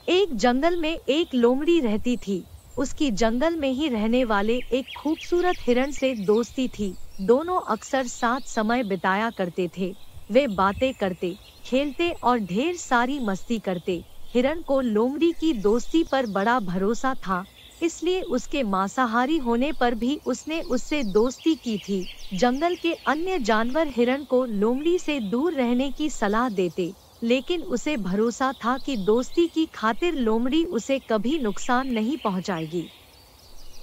एक जंगल में एक लोमड़ी रहती थी। उसकी जंगल में ही रहने वाले एक खूबसूरत हिरण से दोस्ती थी। दोनों अक्सर साथ समय बिताया करते थे। वे बातें करते, खेलते और ढेर सारी मस्ती करते। हिरण को लोमड़ी की दोस्ती पर बड़ा भरोसा था, इसलिए उसके मांसाहारी होने पर भी उसने उससे दोस्ती की थी। जंगल के अन्य जानवर हिरण को लोमड़ी से दूर रहने की सलाह देते, लेकिन उसे भरोसा था कि दोस्ती की खातिर लोमड़ी उसे कभी नुकसान नहीं पहुंचाएगी।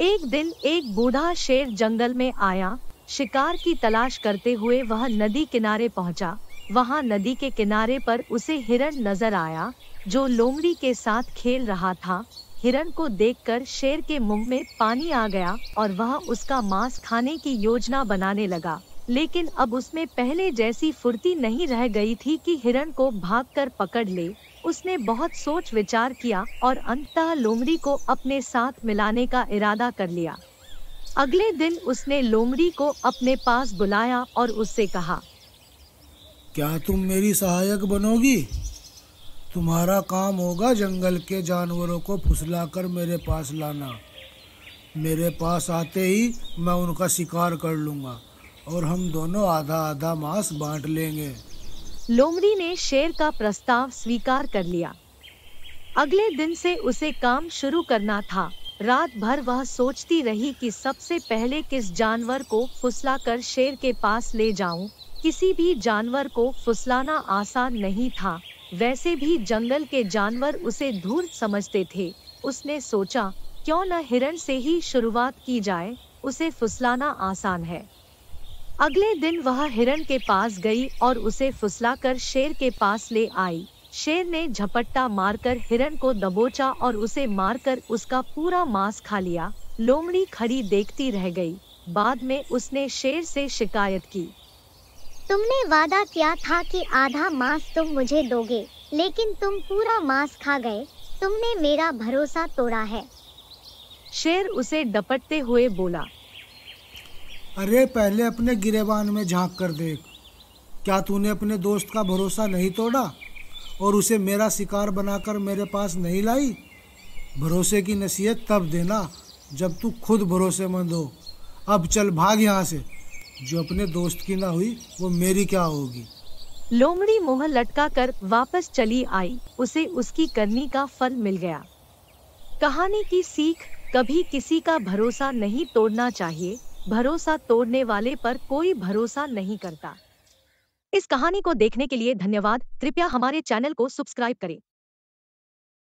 एक दिन एक बूढ़ा शेर जंगल में आया। शिकार की तलाश करते हुए वह नदी किनारे पहुंचा। वहां नदी के किनारे पर उसे हिरण नजर आया, जो लोमड़ी के साथ खेल रहा था। हिरण को देखकर शेर के मुंह में पानी आ गया और वह उसका मांस खाने की योजना बनाने लगा। लेकिन अब उसमें पहले जैसी फुर्ती नहीं रह गई थी कि हिरण को भागकर पकड़ ले। उसने बहुत सोच विचार किया और अंततः लोमड़ी को अपने साथ मिलाने का इरादा कर लिया। अगले दिन उसने लोमड़ी को अपने पास बुलाया और उससे कहा, क्या तुम मेरी सहायक बनोगी? तुम्हारा काम होगा जंगल के जानवरों को फुसलाकर मेरे पास लाना। मेरे पास आते ही मैं उनका शिकार कर लूँगा और हम दोनों आधा आधा मांस बांट लेंगे। लोमड़ी ने शेर का प्रस्ताव स्वीकार कर लिया। अगले दिन से उसे काम शुरू करना था। रात भर वह सोचती रही कि सबसे पहले किस जानवर को फुसलाकर शेर के पास ले जाऊं। किसी भी जानवर को फुसलाना आसान नहीं था। वैसे भी जंगल के जानवर उसे धूर्त समझते थे। उसने सोचा, क्यों न हिरण से ही शुरुआत की जाए, उसे फुसलाना आसान है। अगले दिन वह हिरण के पास गई और उसे फुसलाकर शेर के पास ले आई। शेर ने झपट्टा मारकर हिरण को दबोचा और उसे मारकर उसका पूरा मांस खा लिया। लोमड़ी खड़ी देखती रह गई। बाद में उसने शेर से शिकायत की, तुमने वादा किया था कि आधा मांस तुम मुझे दोगे, लेकिन तुम पूरा मांस खा गए। तुमने मेरा भरोसा तोड़ा है। शेर उसे डपटते हुए बोला, अरे पहले अपने गिरेबान में झांक कर देख। क्या तूने अपने दोस्त का भरोसा नहीं तोड़ा और उसे मेरा शिकार बनाकर मेरे पास नहीं लाई? भरोसे की नसीहत तब देना जब तू खुद भरोसेमंद हो। अब चल भाग यहाँ से। जो अपने दोस्त की ना हुई वो मेरी क्या होगी। लोमड़ी मुंह लटका कर वापस चली आई। उसे उसकी करनी का फल मिल गया। कहानी की सीख, कभी किसी का भरोसा नहीं तोड़ना चाहिए। भरोसा तोड़ने वाले पर कोई भरोसा नहीं करता। इस कहानी को देखने के लिए धन्यवाद। कृपया हमारे चैनल को सब्सक्राइब करें।